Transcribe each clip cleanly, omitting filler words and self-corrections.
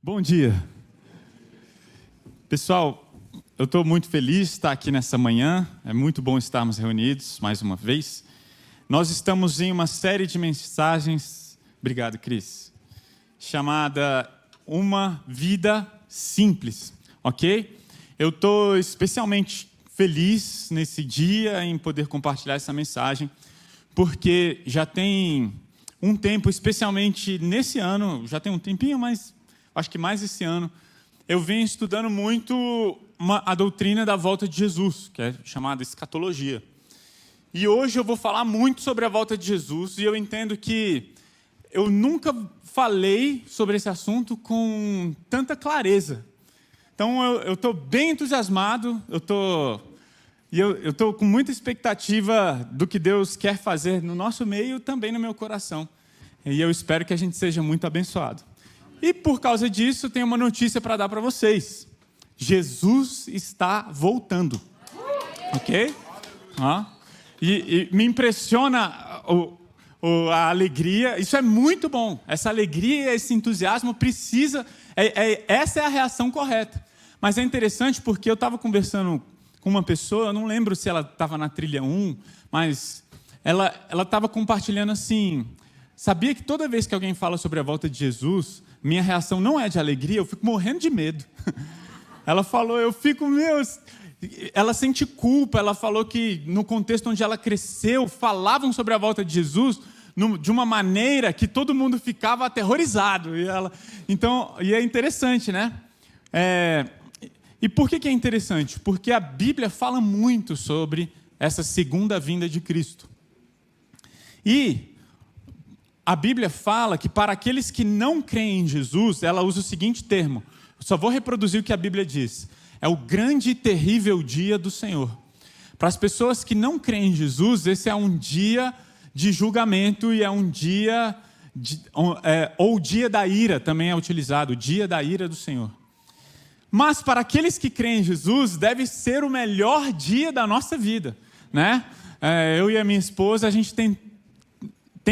Bom dia. Pessoal, eu estou muito feliz de estar aqui nessa manhã. É muito bom estarmos reunidos mais uma vez. Nós estamos em uma série de mensagens, obrigado, Cris, chamada Uma Vida Simples, ok? Eu estou especialmente feliz nesse dia em poder compartilhar essa mensagem, porque já tem um tempo, especialmente nesse ano, já tem um tempinho, mas acho que mais esse ano, eu venho estudando muito a doutrina da volta de Jesus, que é chamada escatologia. E hoje eu vou falar muito sobre a volta de Jesus, e eu entendo que eu nunca falei sobre esse assunto com tanta clareza. Então eu estou bem entusiasmado, eu estou com muita expectativa do que Deus quer fazer no nosso meio e também no meu coração. E eu espero que a gente seja muito abençoado. E por causa disso, tenho uma notícia para dar para vocês. Jesus está voltando. Ok? E me impressiona a alegria. Isso é muito bom. Essa alegria, esse entusiasmo precisa... essa é a reação correta. Mas é interessante porque eu estava conversando com uma pessoa, eu não lembro se ela estava na trilha 1, mas ela estava compartilhando assim... Sabia que toda vez que alguém fala sobre a volta de Jesus, minha reação não é de alegria, eu fico morrendo de medo. Ela falou, ela sente culpa, ela falou que no contexto onde ela cresceu, falavam sobre a volta de Jesus de uma maneira que todo mundo ficava aterrorizado. E é interessante, né? E por que é interessante? Porque a Bíblia fala muito sobre essa segunda vinda de Cristo. E a Bíblia fala que para aqueles que não creem em Jesus, ela usa o seguinte termo, eu só vou reproduzir o que a Bíblia diz, é o grande e terrível dia do Senhor. Para as pessoas que não creem em Jesus, esse é um dia de julgamento e é um dia, ou o dia da ira também é utilizado, o dia da ira do Senhor. Mas para aqueles que creem em Jesus, deve ser o melhor dia da nossa vida, né? Eu e a minha esposa, a gente tem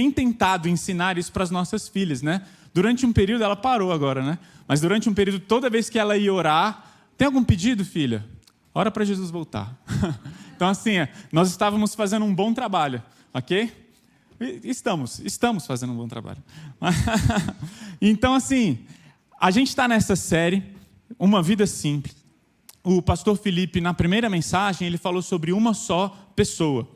tentado ensinar isso para as nossas filhas, né? Durante um período, ela parou agora, né? Mas durante um período, toda vez que ela ia orar, tem algum pedido, filha? Ora para Jesus voltar. Então, assim, nós estávamos fazendo um bom trabalho, ok? Estamos fazendo um bom trabalho. Então, assim, a gente está nessa série, Uma Vida Simples. O pastor Felipe, na primeira mensagem, ele falou sobre uma só pessoa.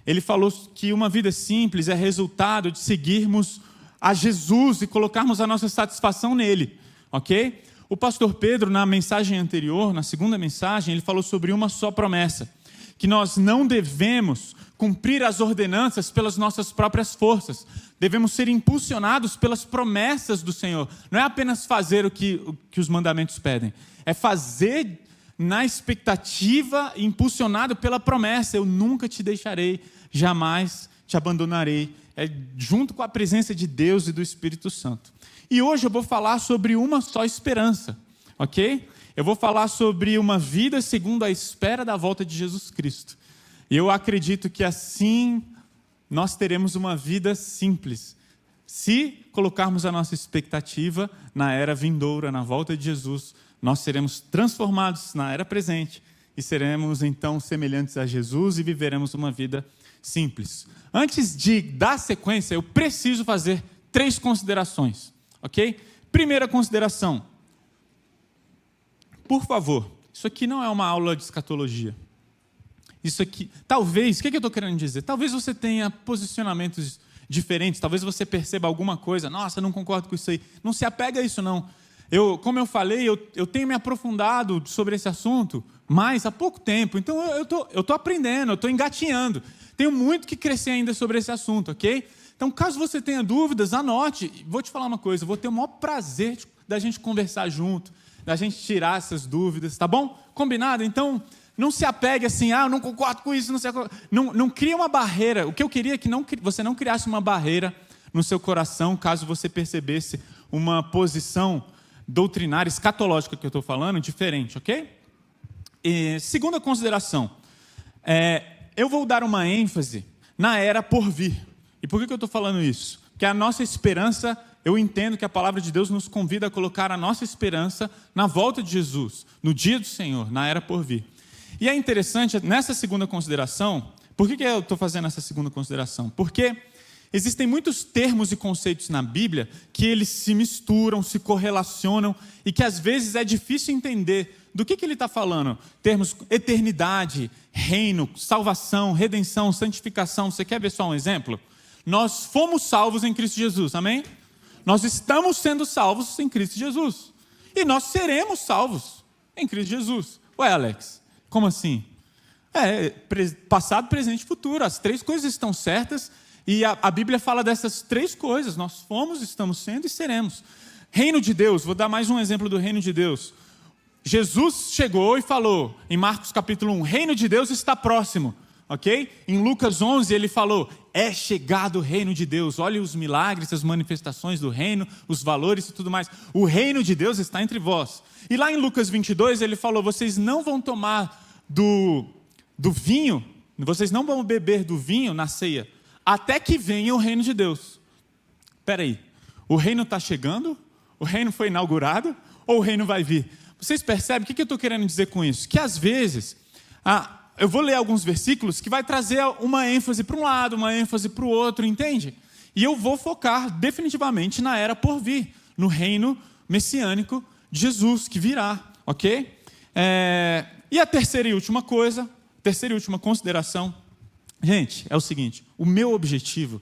Ele falou que uma vida simples é resultado de seguirmos a Jesus e colocarmos a nossa satisfação nele, ok? O pastor Pedro, na mensagem anterior, na segunda mensagem, ele falou sobre uma só promessa, que nós não devemos cumprir as ordenanças pelas nossas próprias forças, devemos ser impulsionados pelas promessas do Senhor. Não é apenas fazer o que os mandamentos pedem, é fazer na expectativa, impulsionado pela promessa, eu nunca te deixarei, jamais te abandonarei, junto com a presença de Deus e do Espírito Santo. E hoje eu vou falar sobre uma só esperança, ok? Eu vou falar sobre uma vida segundo a espera da volta de Jesus Cristo. E eu acredito que assim nós teremos uma vida simples, se colocarmos a nossa expectativa na era vindoura, na volta de Jesus. Nós seremos transformados na era presente e seremos, então, semelhantes a Jesus e viveremos uma vida simples. Antes de dar sequência, eu preciso fazer 3 considerações, ok? Primeira consideração. Por favor, isso aqui não é uma aula de escatologia. Isso aqui, talvez, o que eu estou querendo dizer? Talvez você tenha posicionamentos diferentes, talvez você perceba alguma coisa, nossa, não concordo com isso aí. Não se apega a isso, não. Como eu falei, eu tenho me aprofundado sobre esse assunto, mas há pouco tempo. Então, eu estou aprendendo, eu estou engatinhando. Tenho muito que crescer ainda sobre esse assunto, ok? Então, caso você tenha dúvidas, anote. Vou te falar uma coisa, eu vou ter o maior prazer da gente conversar junto, da gente tirar essas dúvidas, tá bom? Combinado? Então, não se apegue assim, eu não concordo com isso, não cria uma barreira. O que eu queria é que você não criasse uma barreira no seu coração, caso você percebesse uma posição doutrinária, escatológica que eu estou falando, diferente, ok? E segunda consideração, eu vou dar uma ênfase na era por vir. E por que eu estou falando isso? Porque a nossa esperança eu entendo que a palavra de Deus nos convida a colocar a nossa esperança na volta de Jesus, no dia do Senhor, na era por vir. E é interessante, nessa segunda consideração, por que eu estou fazendo essa segunda consideração? Porque existem muitos termos e conceitos na Bíblia que eles se misturam, se correlacionam e que às vezes é difícil entender do que ele está falando. Termos eternidade, reino, salvação, redenção, santificação. Você quer ver só um exemplo? Nós fomos salvos em Cristo Jesus, amém? Nós estamos sendo salvos em Cristo Jesus. E nós seremos salvos em Cristo Jesus. Ué, Alex, como assim? Passado, presente e futuro. As três coisas estão certas e a Bíblia fala dessas três coisas. Nós fomos, estamos sendo e seremos. Reino de Deus, vou dar mais um exemplo do reino de Deus. Jesus chegou e falou, em Marcos capítulo 1, reino de Deus está próximo. Ok? Em Lucas 11 ele falou, é chegado o reino de Deus, olha os milagres, as manifestações do reino, os valores e tudo mais, o reino de Deus está entre vós. E lá em Lucas 22 ele falou, vocês não vão tomar do vinho, vocês não vão beber do vinho na ceia, até que venha o reino de Deus. Espera aí, o reino está chegando? O reino foi inaugurado? Ou o reino vai vir? Vocês percebem, o que eu estou querendo dizer com isso? Que às vezes, eu vou ler alguns versículos que vai trazer uma ênfase para um lado, uma ênfase para o outro, entende? E eu vou focar definitivamente na era por vir, no reino messiânico de Jesus que virá, ok? E a terceira e última coisa, terceira e última consideração, gente, é o seguinte, o meu objetivo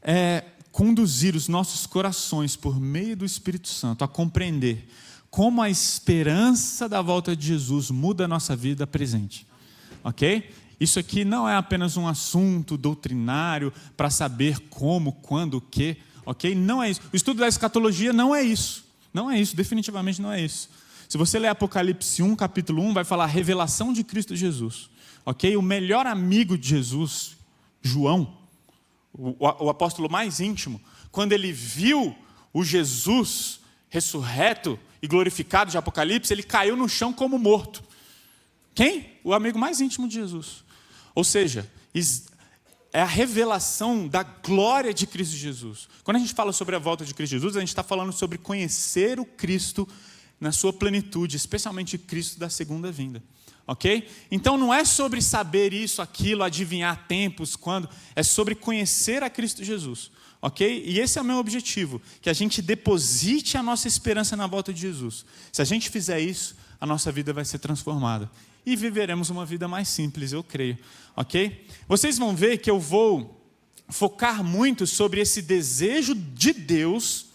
é conduzir os nossos corações por meio do Espírito Santo a compreender como a esperança da volta de Jesus muda a nossa vida presente. Ok? Isso aqui não é apenas um assunto doutrinário para saber como, quando, o que. Ok? Não é isso. O estudo da escatologia não é isso. Não é isso, definitivamente não é isso. Se você ler Apocalipse 1, capítulo 1, vai falar a revelação de Cristo Jesus. Ok? O melhor amigo de Jesus, João, o apóstolo mais íntimo, quando ele viu o Jesus ressurreto e glorificado de Apocalipse, ele caiu no chão como morto. Quem? O amigo mais íntimo de Jesus. Ou seja, é a revelação da glória de Cristo Jesus. Quando a gente fala sobre a volta de Cristo Jesus, a gente está falando sobre conhecer o Cristo na sua plenitude, especialmente Cristo da segunda vinda. Ok? Então não é sobre saber isso, aquilo, adivinhar tempos, quando, é sobre conhecer a Cristo Jesus. Ok? E esse é o meu objetivo, que a gente deposite a nossa esperança na volta de Jesus. Se a gente fizer isso, a nossa vida vai ser transformada. E viveremos uma vida mais simples, eu creio. Ok? Vocês vão ver que eu vou focar muito sobre esse desejo de Deus.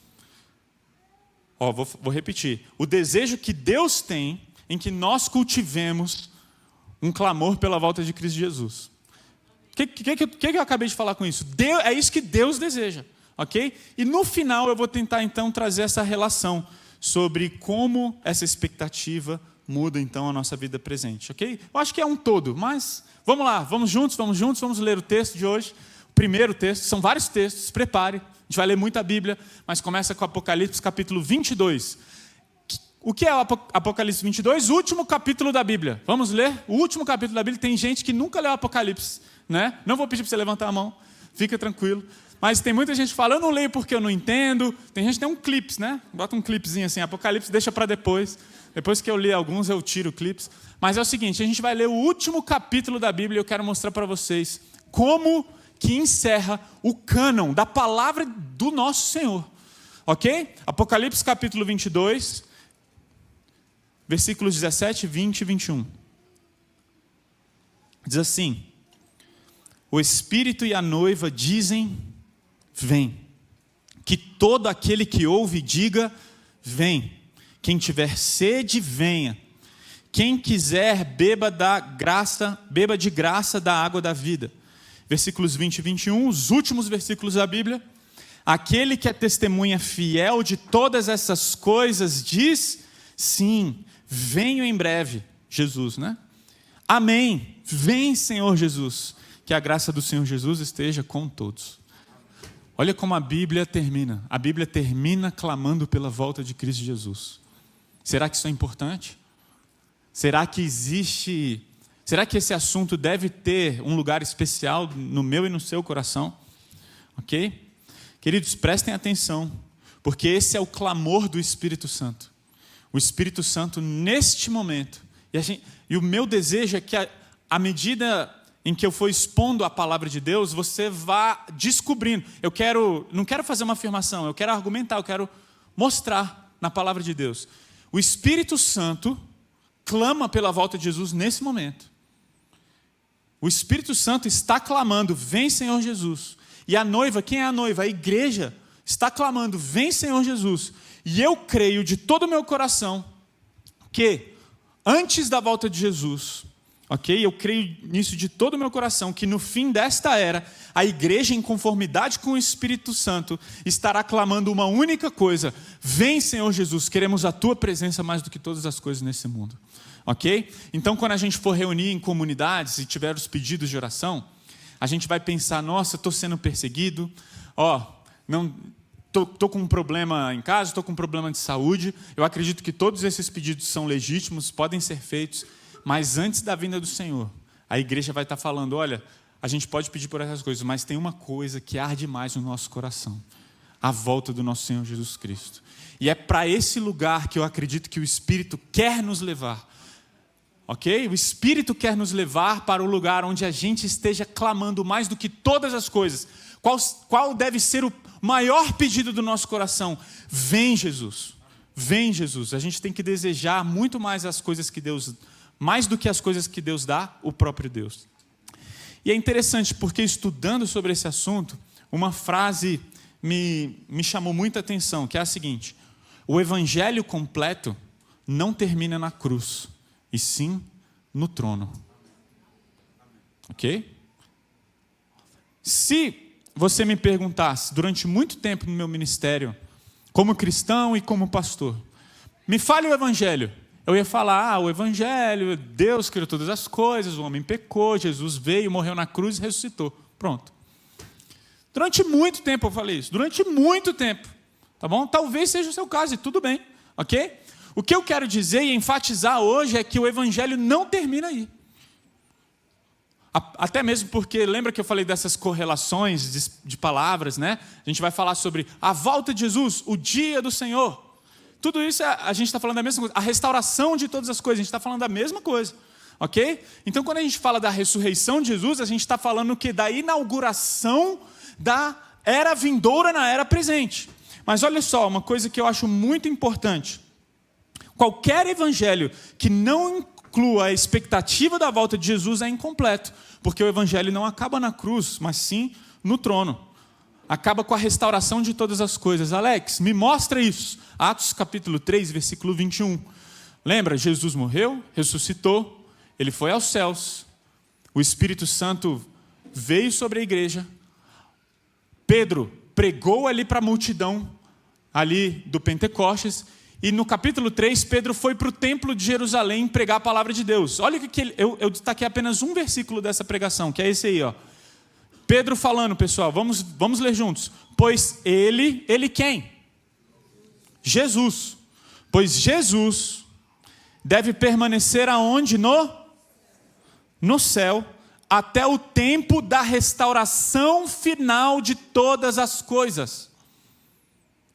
Vou repetir. O desejo que Deus tem em que nós cultivemos um clamor pela volta de Cristo Jesus. O que eu acabei de falar com isso? É isso que Deus deseja. Ok? E no final eu vou tentar então trazer essa relação sobre como essa expectativa muda então a nossa vida presente, ok? Eu acho que é um todo, mas vamos lá, vamos juntos, vamos ler o texto de hoje. O primeiro texto, são vários textos, se prepare, a gente vai ler muita Bíblia, mas começa com Apocalipse capítulo 22. O que é o Apocalipse 22? O último capítulo da Bíblia. Vamos ler? O último capítulo da Bíblia. Tem gente que nunca leu o Apocalipse, né? Não vou pedir para você levantar a mão, fica tranquilo. Mas tem muita gente que fala, eu não leio porque eu não entendo. Tem gente que tem um clips, né? Bota um clipezinho assim, Apocalipse, deixa para depois. Depois que eu ler alguns, eu tiro clips. Mas é o seguinte, a gente vai ler o último capítulo da Bíblia e eu quero mostrar para vocês como que encerra o cânon da palavra do nosso Senhor. Ok? Apocalipse capítulo 22, versículos 17, 20 e 21. Diz assim, o Espírito e a noiva dizem, vem. Que todo aquele que ouve diga, vem. Quem tiver sede, venha. Quem quiser, beba de graça da água da vida. Versículos 20 e 21, os últimos versículos da Bíblia. Aquele que é testemunha fiel de todas essas coisas diz, sim, venho em breve. Jesus, né? Amém. Vem, Senhor Jesus. Que a graça do Senhor Jesus esteja com todos. Olha como a Bíblia termina. A Bíblia termina clamando pela volta de Cristo Jesus. Será que isso é importante? Será que esse assunto deve ter um lugar especial no meu e no seu coração? Ok? Queridos, prestem atenção. Porque esse é o clamor do Espírito Santo. O Espírito Santo, neste momento, e o meu desejo é que, à medida em que eu for expondo a palavra de Deus, você vá descobrindo. Não quero fazer uma afirmação, eu quero argumentar, eu quero mostrar na palavra de Deus. O Espírito Santo clama pela volta de Jesus nesse momento. O Espírito Santo está clamando, vem Senhor Jesus. E a noiva, quem é a noiva? A igreja está clamando, vem Senhor Jesus. E eu creio de todo o meu coração que antes da volta de Jesus, ok? Eu creio nisso de todo o meu coração, que no fim desta era, a igreja, em conformidade com o Espírito Santo, estará clamando uma única coisa: vem Senhor Jesus, queremos a tua presença mais do que todas as coisas nesse mundo. Ok? Então, quando a gente for reunir em comunidades e tiver os pedidos de oração, a gente vai pensar: nossa, estou sendo perseguido, estou com um problema em casa, estou com um problema de saúde. Eu acredito que todos esses pedidos são legítimos, podem ser feitos, mas antes da vinda do Senhor, a igreja vai estar falando: olha, a gente pode pedir por essas coisas, mas tem uma coisa que arde mais no nosso coração: a volta do nosso Senhor Jesus Cristo. E é para esse lugar que eu acredito que o Espírito quer nos levar. Ok? O Espírito quer nos levar para o lugar onde a gente esteja clamando mais do que todas as coisas. Qual deve ser o maior pedido do nosso coração? Vem Jesus, vem Jesus. A gente tem que desejar muito mais as coisas que Deus, mais do que as coisas que Deus dá, o próprio Deus. E é interessante porque, estudando sobre esse assunto, uma frase me chamou muita atenção, que é a seguinte: o evangelho completo não termina na cruz, e sim no trono. Ok? Se você me perguntasse, durante muito tempo no meu ministério, como cristão e como pastor, me fale o evangelho. Eu ia falar: o evangelho, Deus criou todas as coisas, o homem pecou, Jesus veio, morreu na cruz e ressuscitou. Pronto. Durante muito tempo eu falei isso. Durante muito tempo. Tá bom? Talvez seja o seu caso e tudo bem. Ok? O que eu quero dizer e enfatizar hoje é que o evangelho não termina aí. Até mesmo porque, lembra que eu falei dessas correlações de palavras, né? A gente vai falar sobre a volta de Jesus, o dia do Senhor. Tudo isso a gente está falando da mesma coisa. A restauração de todas as coisas, a gente está falando da mesma coisa. Ok? Então, quando a gente fala da ressurreição de Jesus, a gente está falando o quê? Da inauguração da era vindoura na era presente. Mas olha só, uma coisa que eu acho muito importante. Qualquer evangelho que não inclua a expectativa da volta de Jesus é incompleto, porque o evangelho não acaba na cruz, mas sim no trono. Acaba com a restauração de todas as coisas. Alex, me mostra isso. Atos capítulo 3, versículo 21. Lembra? Jesus morreu, ressuscitou, ele foi aos céus, o Espírito Santo veio sobre a igreja, Pedro pregou ali para a multidão, ali do Pentecostes, e no capítulo 3, Pedro foi para o templo de Jerusalém pregar a palavra de Deus. Olha que eu destaquei apenas um versículo dessa pregação, que é esse aí, ó. Pedro falando, pessoal, vamos ler juntos. Pois ele quem? Jesus. Pois Jesus deve permanecer aonde? No céu, até o tempo da restauração final de todas as coisas.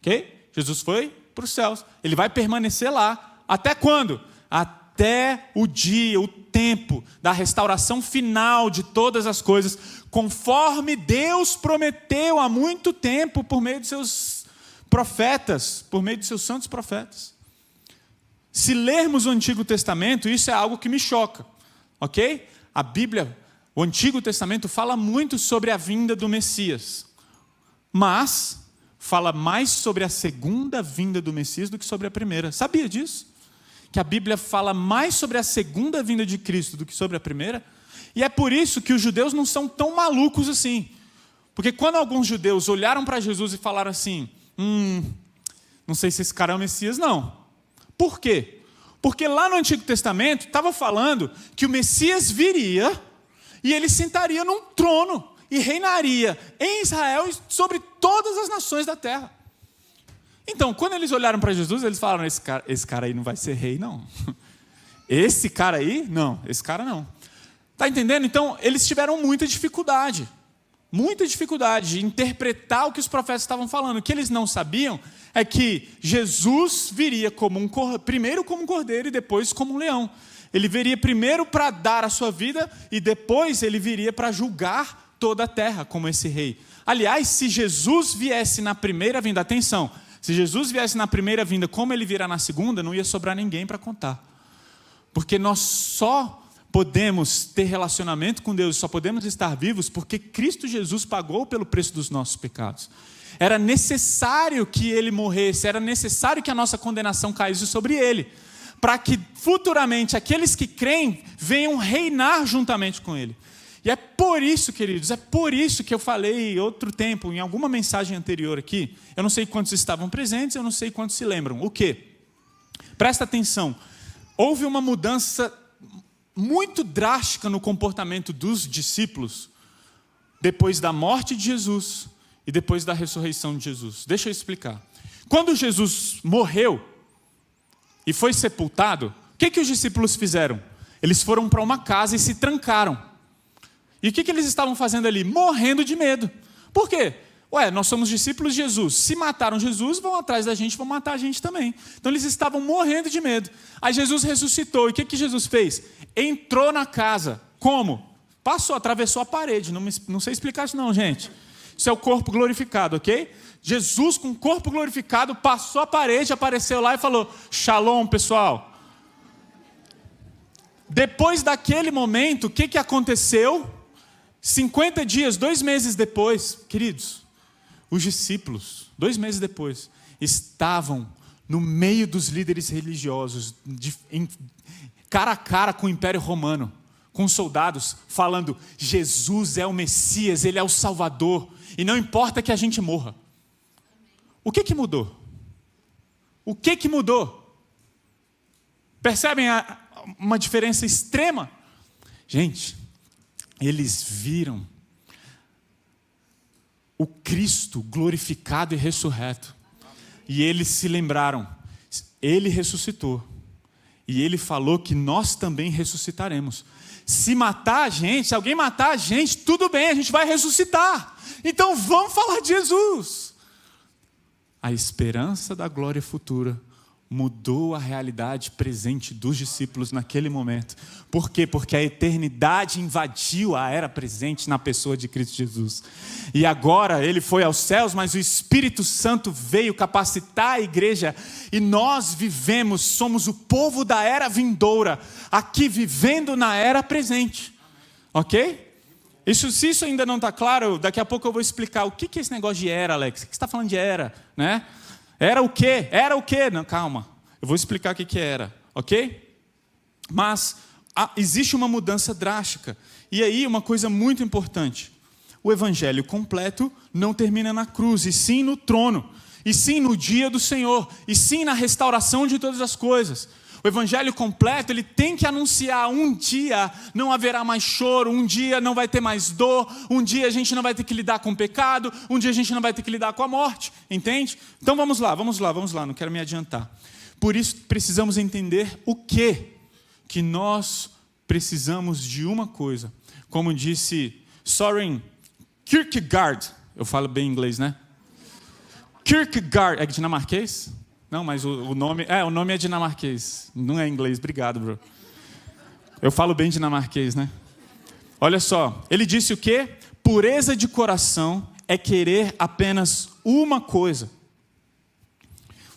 Ok? Jesus foi para os céus. Ele vai permanecer lá. Até quando? Até o dia, o tempo da restauração final de todas as coisas, conforme Deus prometeu há muito tempo por meio de seus profetas, por meio de seus santos profetas. Se lermos o Antigo Testamento, isso é algo que me choca. Ok? A Bíblia, o Antigo Testamento fala muito sobre a vinda do Messias, mas fala mais sobre a segunda vinda do Messias do que sobre a primeira. Sabia disso? Que a Bíblia fala mais sobre a segunda vinda de Cristo do que sobre a primeira? E é por isso que os judeus não são tão malucos assim. Porque quando alguns judeus olharam para Jesus e falaram assim, não sei se esse cara é o Messias, não. Por quê? Porque lá no Antigo Testamento estava falando que o Messias viria e ele sentaria num trono e reinaria em Israel e sobre todas as nações da terra. Então, quando eles olharam para Jesus, eles falaram: esse cara aí não vai ser rei, não. Esse cara aí? Não, esse cara não. Está entendendo? Então, eles tiveram muita dificuldade. muita dificuldade de interpretar o que os profetas estavam falando. O que eles não sabiam é que Jesus viria primeiro como um cordeiro e depois como um leão. Ele viria primeiro para dar a sua vida e depois ele viria para julgar toda a terra como esse rei. Aliás, se Jesus viesse na primeira vinda, atenção, se Jesus viesse na primeira vinda como ele virá na segunda, não ia sobrar ninguém para contar. Porque nós só podemos ter relacionamento com Deus, só podemos estar vivos porque Cristo Jesus pagou pelo preço dos nossos pecados. Era necessário que ele morresse, era necessário que a nossa condenação caísse sobre ele, para que futuramente aqueles que creem venham reinar juntamente com ele. E é por isso, queridos, é por isso que eu falei outro tempo, em alguma mensagem anterior aqui, eu não sei quantos estavam presentes, eu não sei quantos se lembram. O quê? Presta atenção, houve uma mudança muito drástica no comportamento dos discípulos depois da morte de Jesus e depois da ressurreição de Jesus. Deixa eu explicar. Quando Jesus morreu e foi sepultado, o que os discípulos fizeram? Eles foram para uma casa e se trancaram. E o que eles estavam fazendo ali? Morrendo de medo. Por quê? Nós somos discípulos de Jesus. Se mataram Jesus, vão atrás da gente, vão matar a gente também. Então eles estavam morrendo de medo. Aí Jesus ressuscitou. E o que Jesus fez? Entrou na casa. Como? Atravessou a parede. Não sei explicar isso não, gente. Isso é o corpo glorificado, ok? Jesus, com o corpo glorificado, passou a parede, apareceu lá e falou: Shalom, pessoal. Depois daquele momento, o que aconteceu? 50 dias, 2 meses depois, queridos, os discípulos, 2 meses depois, estavam no meio dos líderes religiosos, cara a cara com o Império Romano, com soldados, falando: Jesus é o Messias, Ele é o Salvador, e não importa que a gente morra. O que mudou? O que mudou? Percebem uma diferença extrema? Gente, eles viram o Cristo glorificado e ressurreto. E eles se lembraram, Ele ressuscitou. E Ele falou que nós também ressuscitaremos. Se matar a gente, se alguém matar a gente, tudo bem, a gente vai ressuscitar. Então vamos falar de Jesus. A esperança da glória futura mudou a realidade presente dos discípulos naquele momento. Por quê? Porque a eternidade invadiu a era presente na pessoa de Cristo Jesus. E agora ele foi aos céus, mas o Espírito Santo veio capacitar a igreja e nós vivemos, somos o povo da era vindoura, aqui vivendo na era presente. Ok? Se isso ainda não está claro, daqui a pouco eu vou explicar o que é esse negócio de era, Alex. O que você está falando de era? Né? Era o quê? Era o quê? Não, calma, eu vou explicar o que era, ok? Mas existe uma mudança drástica. E aí uma coisa muito importante. O evangelho completo não termina na cruz, e sim no trono, e sim no dia do Senhor, e sim na restauração de todas as coisas. O evangelho completo, ele tem que anunciar: um dia não haverá mais choro, um dia não vai ter mais dor, um dia a gente não vai ter que lidar com o pecado, um dia a gente não vai ter que lidar com a morte, entende? Então vamos lá, não quero me adiantar. Por isso precisamos entender o que nós precisamos de uma coisa. Como disse Søren Kierkegaard, eu falo bem inglês, né? Kierkegaard, é dinamarquês? Não, mas o nome é dinamarquês, não é inglês. Obrigado, bro. Eu falo bem dinamarquês, né? Olha só, ele disse o quê? Pureza de coração é querer apenas uma coisa.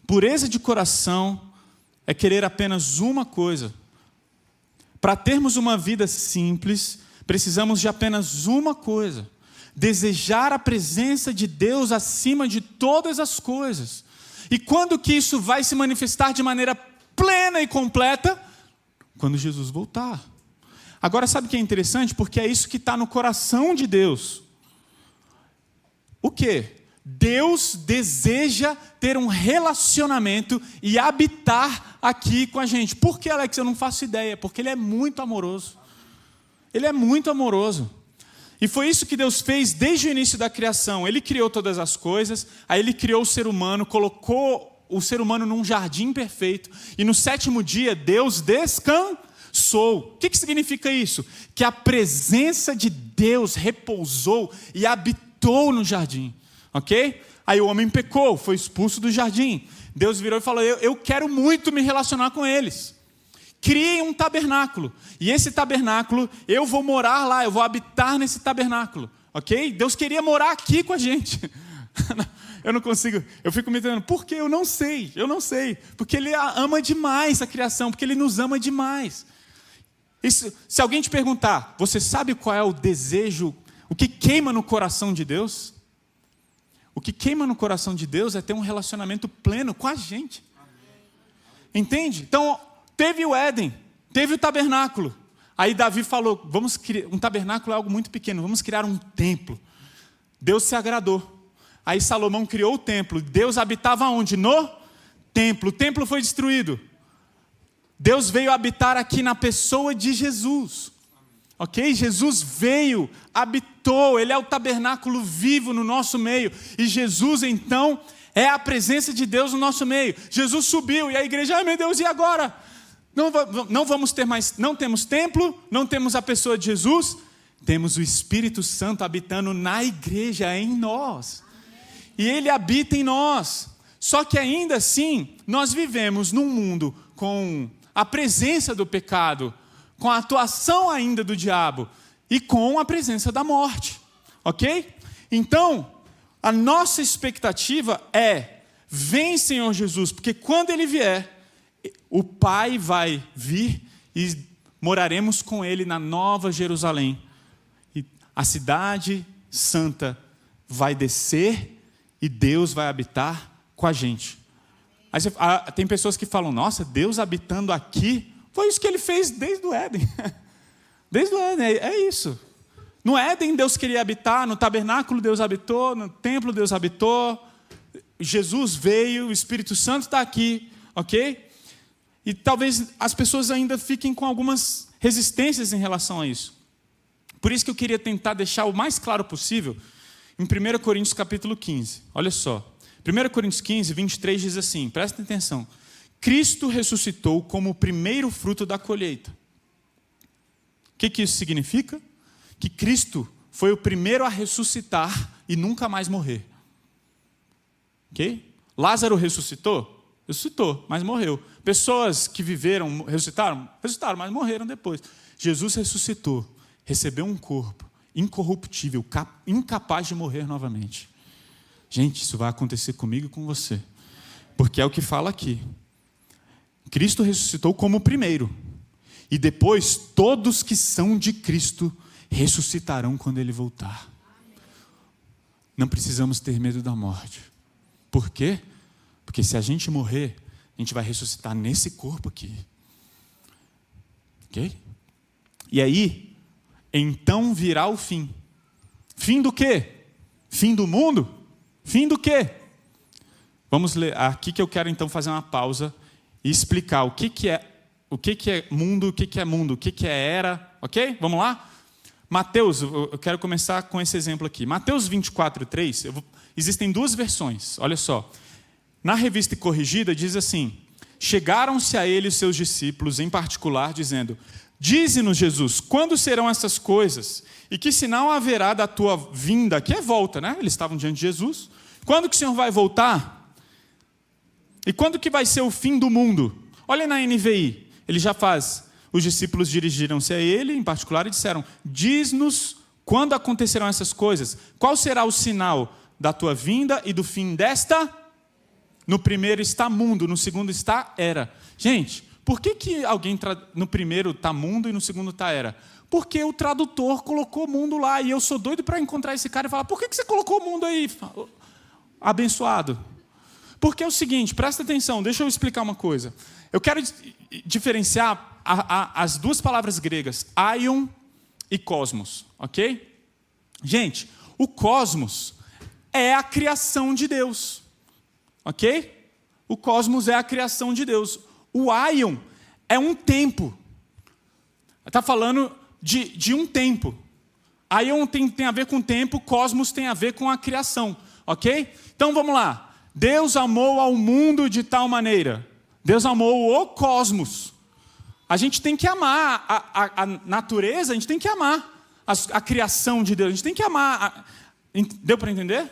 Pureza de coração é querer apenas uma coisa. Para termos uma vida simples, precisamos de apenas uma coisa: desejar a presença de Deus acima de todas as coisas. E quando que isso vai se manifestar de maneira plena e completa? Quando Jesus voltar. Agora, sabe o que é interessante? Porque é isso que está no coração de Deus. O quê? Deus deseja ter um relacionamento e habitar aqui com a gente. Por que, Alex? Eu não faço ideia. Porque Ele é muito amoroso. Ele é muito amoroso. E foi isso que Deus fez desde o início da criação. Ele criou todas as coisas, aí Ele criou o ser humano, colocou o ser humano num jardim perfeito, e no 7º dia Deus descansou. O que significa isso? Que a presença de Deus repousou e habitou no jardim, ok? Aí o homem pecou, foi expulso do jardim. Deus virou e falou, eu quero muito me relacionar com eles. Criem um tabernáculo. E esse tabernáculo, eu vou morar lá, eu vou habitar nesse tabernáculo, ok? Deus queria morar aqui com a gente. Eu não consigo, eu fico me dizendo, por quê? Eu não sei. Porque Ele ama demais a criação, porque Ele nos ama demais. Isso, se alguém te perguntar, você sabe qual é o desejo, o que queima no coração de Deus? O que queima no coração de Deus é ter um relacionamento pleno com a gente. Entende? Então, teve o Éden, teve o tabernáculo. Aí Davi falou, vamos criar, um tabernáculo é algo muito pequeno, vamos criar um templo. Deus se agradou. Aí Salomão criou o templo. Deus habitava onde? No templo. O templo foi destruído. Deus veio habitar aqui na pessoa de Jesus. Ok? Jesus veio, habitou. Ele é o tabernáculo vivo no nosso meio. E Jesus, então, é a presença de Deus no nosso meio. Jesus subiu e a igreja, ai meu Deus, e agora? Não vamos ter mais, não temos templo, não temos a pessoa de Jesus. Temos o Espírito Santo habitando na igreja, em nós. E Ele habita em nós. Só que ainda assim, nós vivemos num mundo com a presença do pecado, com a atuação ainda do diabo e com a presença da morte. Ok? Então, a nossa expectativa é, vem Senhor Jesus, porque quando Ele vier, o Pai vai vir e moraremos com Ele na Nova Jerusalém. E a cidade santa vai descer e Deus vai habitar com a gente. Aí tem pessoas que falam, nossa, Deus habitando aqui, foi isso que Ele fez desde o Éden. Desde o Éden, é isso. No Éden Deus queria habitar, no tabernáculo Deus habitou, no templo Deus habitou, Jesus veio, o Espírito Santo está aqui, ok? E talvez as pessoas ainda fiquem com algumas resistências em relação a isso. Por isso que eu queria tentar deixar o mais claro possível em 1 Coríntios capítulo 15. Olha só. 1 Coríntios 15, 23 diz assim, prestem atenção. Cristo ressuscitou como o primeiro fruto da colheita. O que isso significa? Que Cristo foi o primeiro a ressuscitar e nunca mais morrer. Ok? Lázaro ressuscitou? Ressuscitou, mas morreu. Pessoas que viveram, ressuscitaram, mas morreram depois. Jesus ressuscitou, recebeu um corpo incorruptível, incapaz de morrer novamente. Gente, isso vai acontecer comigo e com você. Porque é o que fala aqui. Cristo ressuscitou como o primeiro. E depois, todos que são de Cristo ressuscitarão quando Ele voltar. Não precisamos ter medo da morte. Por quê? Porque se a gente morrer, a gente vai ressuscitar nesse corpo aqui. Ok? E aí, então virá o fim. Fim do quê? Fim do mundo? Fim do quê? Vamos ler aqui que eu quero então fazer uma pausa e explicar o que é mundo, o que é mundo, o que é era, ok? Vamos lá? Mateus, eu quero começar com esse exemplo aqui. Mateus 24, 3, existem duas versões, olha só. Na revista corrigida diz assim, chegaram-se a ele os seus discípulos, em particular, dizendo, dize-nos, Jesus, quando serão essas coisas? E que sinal haverá da tua vinda? Que é volta, né? Eles estavam diante de Jesus. Quando que o Senhor vai voltar? E quando que vai ser o fim do mundo? Olha na NVI, ele já faz. Os discípulos dirigiram-se a ele, em particular, e disseram, diz-nos quando acontecerão essas coisas. Qual será o sinal da tua vinda e do fim desta? No primeiro está mundo, no segundo está era. Gente, por que alguém no primeiro está mundo e no segundo está era? Porque o tradutor colocou mundo lá, e eu sou doido para encontrar esse cara e falar, por que você colocou mundo aí, abençoado? Porque é o seguinte, presta atenção, deixa eu explicar uma coisa. Eu quero diferenciar as duas palavras gregas, aion e cosmos, ok? Gente, o cosmos é a criação de Deus, ok? O cosmos é a criação de Deus. O aion é um tempo. Está falando de um tempo. Aion tem a ver com tempo, cosmos tem a ver com a criação, ok? Então vamos lá. Deus amou ao mundo de tal maneira. Deus amou o cosmos. A gente tem que amar a natureza, a gente tem que amar. a criação de Deus. A gente tem que amar. Deu para entender?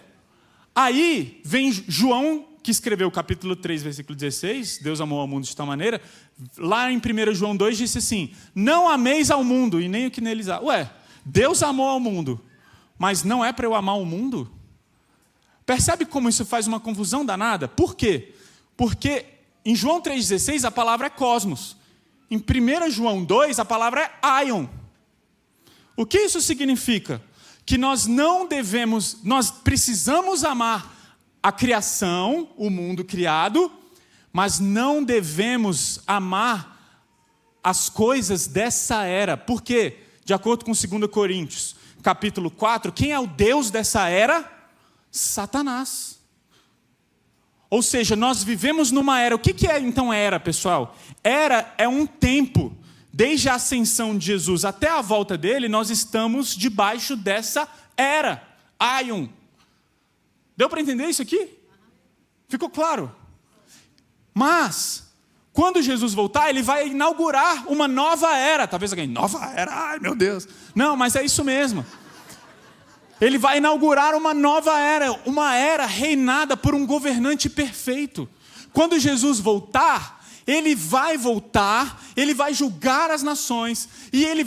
Aí vem João, que escreveu o capítulo 3, versículo 16, Deus amou ao mundo de tal maneira. Lá em 1 João 2 disse assim, não ameis ao mundo e nem o que neles há. Ué, Deus amou ao mundo, mas não é para eu amar o mundo? Percebe como isso faz uma confusão danada? Por quê? Porque em João 3,16 a palavra é cosmos. Em 1 João 2 a palavra é aion. O que isso significa? Que nós precisamos amar a criação, o mundo criado, mas não devemos amar as coisas dessa era. Por quê? De acordo com 2 Coríntios, capítulo 4, quem é o Deus dessa era? Satanás. Ou seja, nós vivemos numa era. O que é então era, pessoal? Era é um tempo. Desde a ascensão de Jesus até a volta dele, nós estamos debaixo dessa era. Aion. Deu para entender isso aqui? Ficou claro? Mas, quando Jesus voltar, ele vai inaugurar uma nova era. Talvez alguém, nova era? Ai, meu Deus. Não, mas é isso mesmo. Ele vai inaugurar uma era reinada por um governante perfeito. Quando Jesus voltar, ele vai voltar, ele vai julgar as nações, e ele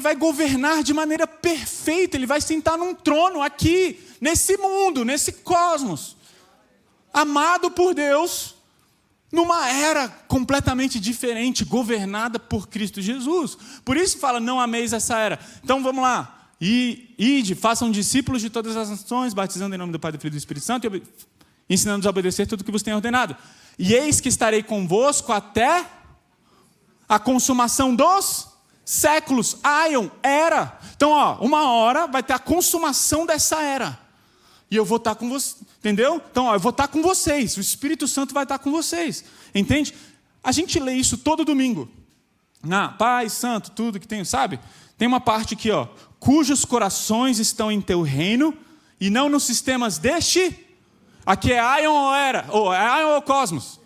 vai governar de maneira perfeita, ele vai sentar num trono aqui, nesse mundo, nesse cosmos, amado por Deus, numa era completamente diferente, governada por Cristo Jesus. Por isso fala, não ameis essa era. Então vamos lá, ide, façam discípulos de todas as nações, batizando em nome do Pai, do Filho e do Espírito Santo, e ensinando-os a obedecer tudo o que vos tenho ordenado. E eis que estarei convosco até a consumação dos séculos. Aion, era. Então, uma hora vai ter a consumação dessa era. E eu vou estar com vocês. Entendeu? Então, eu vou estar com vocês. O Espírito Santo vai estar com vocês. Entende? A gente lê isso todo domingo. Pai, Santo, tudo que tem, sabe? Tem uma parte aqui, cujos corações estão em teu reino e não nos sistemas deste... Aqui é Aion ou era? Ou é Aion ou Cosmos?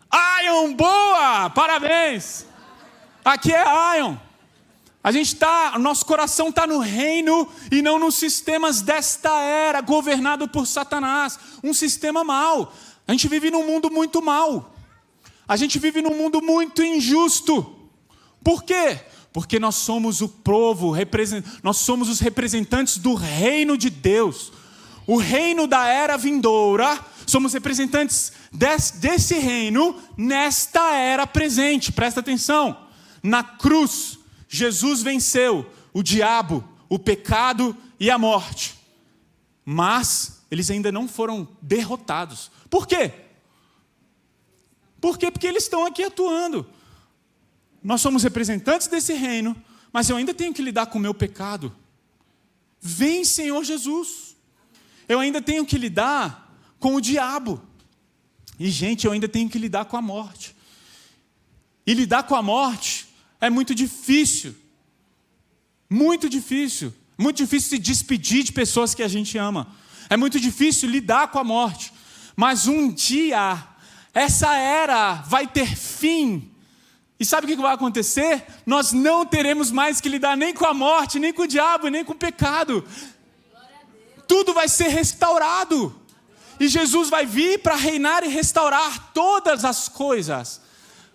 Aion, boa! Parabéns! Aqui é Aion. O nosso coração está no reino e não nos sistemas desta era, governado por Satanás. Um sistema mau. A gente vive num mundo muito mau. A gente vive num mundo muito injusto. Por quê? Porque nós somos o povo, nós somos os representantes do reino de Deus. O reino da era vindoura, somos representantes desse reino nesta era presente. Presta atenção. Na cruz, Jesus venceu o diabo, o pecado e a morte. Mas eles ainda não foram derrotados. Por quê? Por quê? Porque eles estão aqui atuando. Nós somos representantes desse reino, mas eu ainda tenho que lidar com o meu pecado. Vem, Senhor Jesus. Eu ainda tenho que lidar com o diabo. E, gente, eu ainda tenho que lidar com a morte. E lidar com a morte é muito difícil. Muito difícil. Muito difícil se despedir de pessoas que a gente ama. É muito difícil lidar com a morte. Mas um dia, essa era vai ter fim. E sabe o que vai acontecer? Nós não teremos mais que lidar nem com a morte, nem com o diabo, nem com o pecado. Tudo vai ser restaurado. E Jesus vai vir para reinar e restaurar todas as coisas.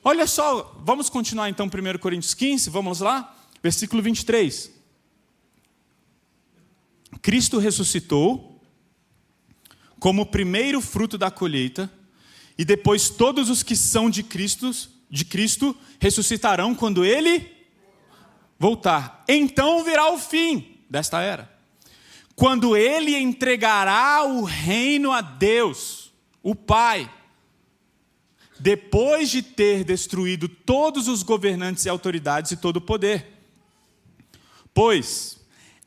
Olha só, vamos continuar então 1 Coríntios 15, vamos lá? Versículo 23. Cristo ressuscitou como o primeiro fruto da colheita, e depois todos os que são de Cristo ressuscitarão quando Ele voltar. Então virá o fim desta era. Quando Ele entregará o reino a Deus, o Pai, depois de ter destruído todos os governantes e autoridades e todo o poder. Pois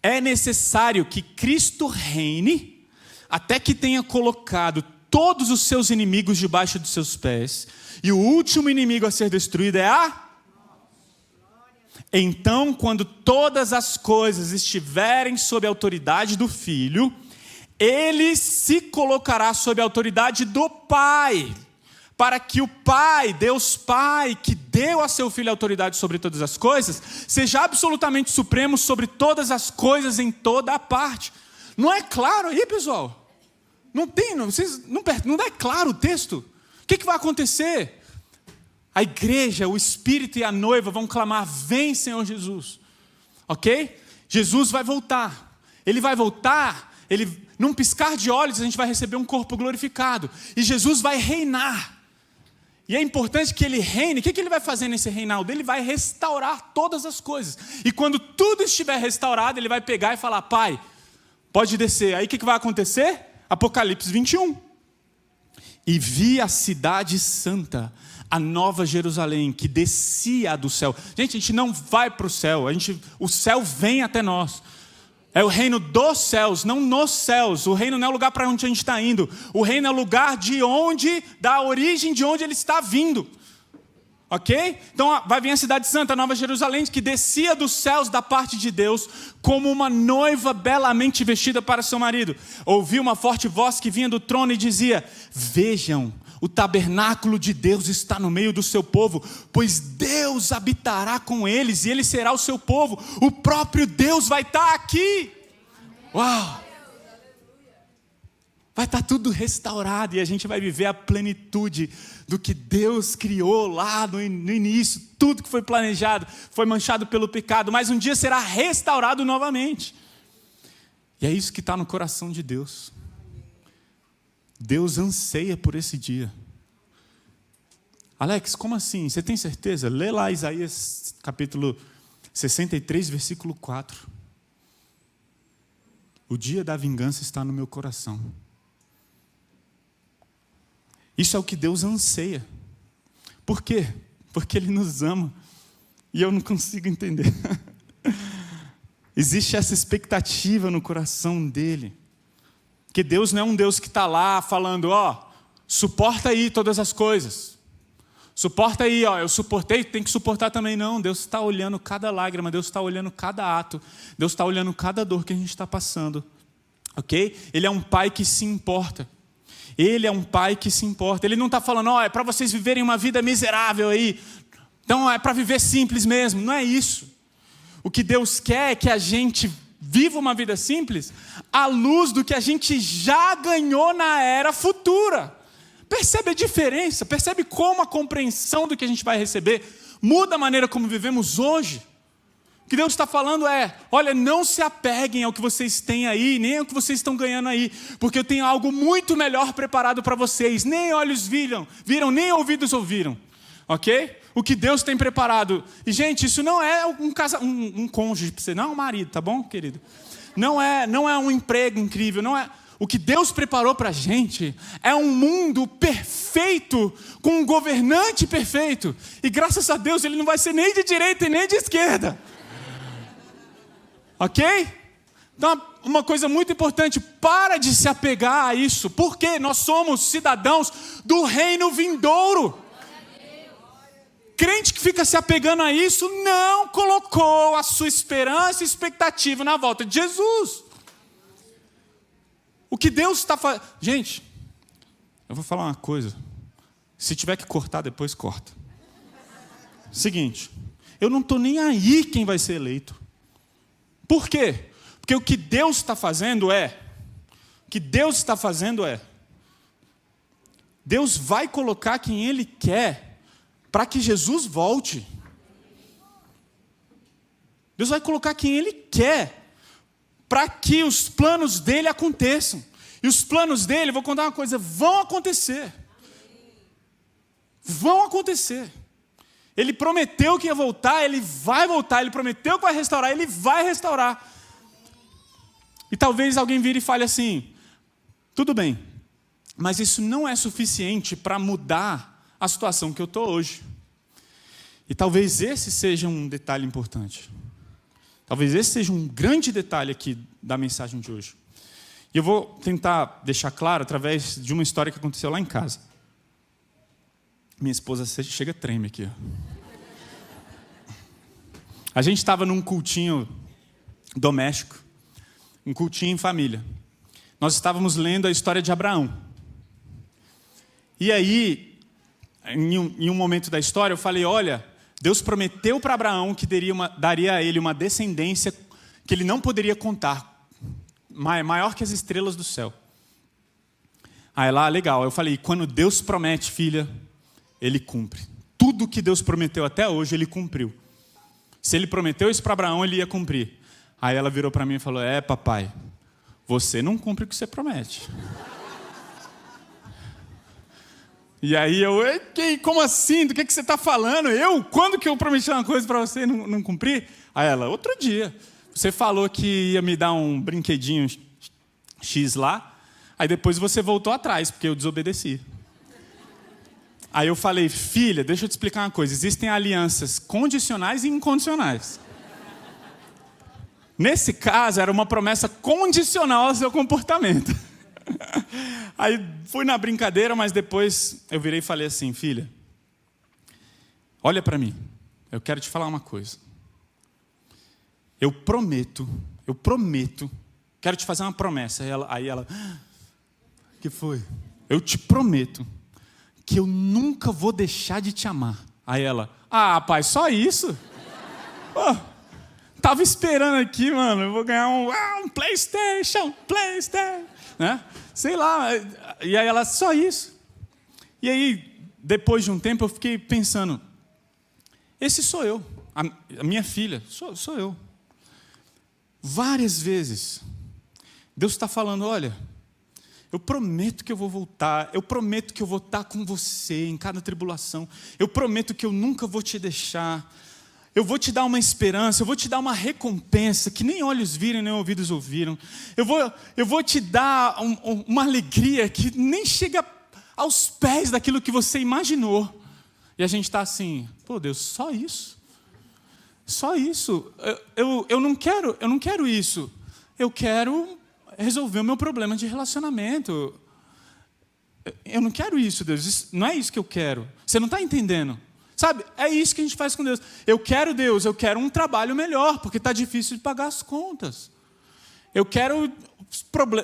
é necessário que Cristo reine, até que tenha colocado todos os seus inimigos debaixo dos seus pés, e o último inimigo a ser destruído é a... Então, quando todas as coisas estiverem sob a autoridade do Filho, Ele se colocará sob a autoridade do Pai, para que o Pai, Deus Pai, que deu a seu Filho a autoridade sobre todas as coisas, seja absolutamente supremo sobre todas as coisas em toda a parte. Não é claro aí, pessoal? Não é claro o texto? O que vai acontecer? A igreja, o Espírito e a noiva vão clamar: vem, Senhor Jesus. Ok? Jesus vai voltar. Ele vai voltar, num piscar de olhos a gente vai receber um corpo glorificado. E Jesus vai reinar. E é importante que ele reine. O que ele vai fazer nesse reinado? Ele vai restaurar todas as coisas. E quando tudo estiver restaurado, ele vai pegar e falar: Pai, pode descer. Aí o que vai acontecer? Apocalipse 21. E vi a cidade santa, a nova Jerusalém, que descia do céu. Gente, a gente não vai para o céu. O céu vem até nós. É o reino dos céus, não nos céus. O reino não é o lugar para onde a gente está indo. O reino é o lugar da origem de onde ele está vindo. Ok? Então vai vir a cidade santa, a nova Jerusalém, que descia dos céus da parte de Deus, como uma noiva belamente vestida para seu marido. Ouvi uma forte voz que vinha do trono e dizia: vejam, o tabernáculo de Deus está no meio do seu povo, pois Deus habitará com eles e ele será o seu povo. O próprio Deus vai estar aqui. Uau! Vai estar tudo restaurado e a gente vai viver a plenitude do que Deus criou lá no início. Tudo que foi planejado foi manchado pelo pecado, mas um dia será restaurado novamente. E é isso que está no coração de Deus. Deus anseia por esse dia. Alex, como assim? Você tem certeza? Lê lá Isaías capítulo 63, versículo 4. O dia da vingança está no meu coração. Isso é o que Deus anseia. Por quê? Porque Ele nos ama. E eu não consigo entender. Existe essa expectativa no coração dEle. Que Deus não é um Deus que está lá falando: suporta aí todas as coisas. Suporta aí, eu suportei, tem que suportar também. Não, Deus está olhando cada lágrima, Deus está olhando cada ato, Deus está olhando cada dor que a gente está passando. Ok? Ele é um pai que se importa. Ele é um pai que se importa. Ele não está falando: é para vocês viverem uma vida miserável aí. Então é para viver simples mesmo. Não é isso. O que Deus quer é que a gente viva uma vida simples à luz do que a gente já ganhou na era futura. Percebe a diferença? Percebe como a compreensão do que a gente vai receber muda a maneira como vivemos hoje? O que Deus está falando é: olha, não se apeguem ao que vocês têm aí, nem ao que vocês estão ganhando aí, porque eu tenho algo muito melhor preparado para vocês. Nem olhos viram, nem ouvidos ouviram. Ok? O que Deus tem preparado. E, gente, isso não é um cônjuge para você, não é um marido, tá bom, querido? Não é um emprego incrível, não é. O que Deus preparou para a gente é um mundo perfeito, com um governante perfeito. E graças a Deus ele não vai ser nem de direita e nem de esquerda. Ok? Então, uma coisa muito importante: para de se apegar a isso. Porque nós somos cidadãos do reino vindouro. Crente que fica se apegando a isso não colocou a sua esperança e expectativa na volta de Jesus. O que Deus está fazendo... Gente, eu vou falar uma coisa. Se tiver que cortar, depois corta. Seguinte, eu não estou nem aí quem vai ser eleito. Por quê? Porque o que Deus está fazendo é... Deus vai colocar quem Ele quer para que Jesus volte. Deus vai colocar quem Ele quer para que os planos dele aconteçam. E os planos dele, vou contar uma coisa, vão acontecer. Vão acontecer. Ele prometeu que ia voltar, ele vai voltar. Ele prometeu que vai restaurar, ele vai restaurar. E talvez alguém vire e fale assim: tudo bem, mas isso não é suficiente para mudar a situação que eu estou hoje. E talvez esse seja um detalhe importante. Talvez esse seja um grande detalhe aqui da mensagem de hoje. E eu vou tentar deixar claro através de uma história que aconteceu lá em casa. Minha esposa chega treme aqui. A gente estava num cultinho doméstico, um cultinho em família. Nós estávamos lendo a história de Abraão. E aí, em um momento da história, eu falei, olha, Deus prometeu para Abraão que daria a ele uma descendência que ele não poderia contar, maior que as estrelas do céu. Aí lá, legal, eu falei, quando Deus promete, filha, Ele cumpre. Tudo que Deus prometeu até hoje, Ele cumpriu. Se Ele prometeu isso para Abraão, Ele ia cumprir. Aí ela virou para mim e falou, papai, você não cumpre o que você promete. E aí eu, como assim? Do que você está falando? Quando que eu prometi uma coisa para você e não cumpri? Aí ela, outro dia. Você falou que ia me dar um brinquedinho X lá, aí depois você voltou atrás, porque eu desobedeci. Aí eu falei, filha, deixa eu te explicar uma coisa. Existem alianças condicionais e incondicionais. Nesse caso, era uma promessa condicional ao seu comportamento. Aí fui na brincadeira, mas depois eu virei e falei assim, filha, olha para mim, eu quero te falar uma coisa. Eu prometo, quero te fazer uma promessa. Aí ela, que foi? Eu te prometo que eu nunca vou deixar de te amar. Aí ela, pai, só isso? Tava esperando aqui, mano, eu vou ganhar um PlayStation, né? Sei lá. E aí ela, só isso? E aí, depois de um tempo, eu fiquei pensando, esse sou eu, a minha filha, sou eu. Várias vezes, Deus está falando, olha, eu prometo que eu vou voltar, eu prometo que eu vou estar com você em cada tribulação, eu prometo que eu nunca vou te deixar, eu vou te dar uma esperança, eu vou te dar uma recompensa que nem olhos viram, nem ouvidos ouviram, eu vou te dar uma alegria que nem chega aos pés daquilo que você imaginou. E a gente está assim, pô Deus, só isso? Só isso? Eu não quero isso. Eu quero resolver o meu problema de relacionamento. Eu não quero isso, Deus. Não é isso que eu quero. Você não está entendendo. Sabe? É isso que a gente faz com Deus. Eu quero, Deus, eu quero um trabalho melhor, porque está difícil de pagar as contas. Eu quero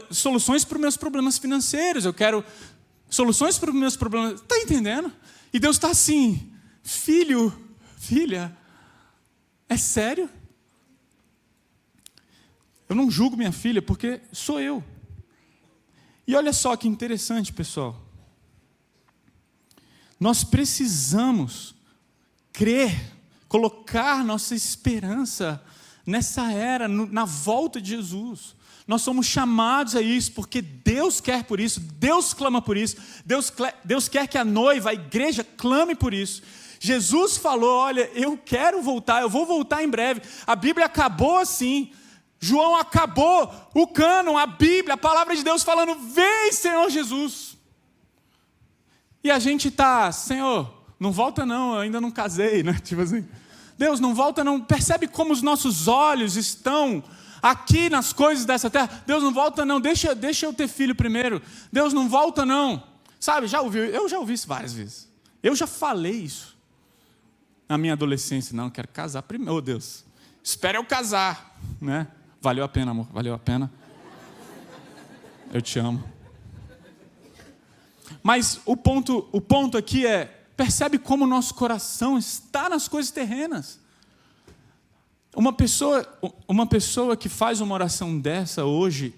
soluções para os meus problemas financeiros. Eu quero soluções para os meus problemas. Está entendendo? E Deus está assim, filho, filha, é sério? Eu não julgo minha filha porque sou eu. E olha só que interessante, pessoal. Nós precisamos crer, colocar nossa esperança nessa era, na volta de Jesus. Nós somos chamados a isso porque Deus quer por isso, Deus clama por isso, Deus quer que a noiva, a igreja, clame por isso. Jesus falou, olha, eu quero voltar, eu vou voltar em breve. A Bíblia acabou assim. João acabou o cânon, a Bíblia, a palavra de Deus falando, vem Senhor Jesus. E a gente está, Senhor, não volta não, eu ainda não casei, né? Tipo assim, Deus, não volta não. Percebe como os nossos olhos estão aqui nas coisas dessa terra? Deus, não volta não, deixa eu ter filho primeiro. Deus, não volta não. Sabe, eu já ouvi isso várias vezes. Eu já falei isso. Na minha adolescência, não, eu quero casar primeiro. Oh, Deus, espera eu casar, né? Valeu a pena, amor, valeu a pena. Eu te amo. Mas o ponto aqui é, percebe como o nosso coração está nas coisas terrenas. Uma pessoa que faz uma oração dessa hoje,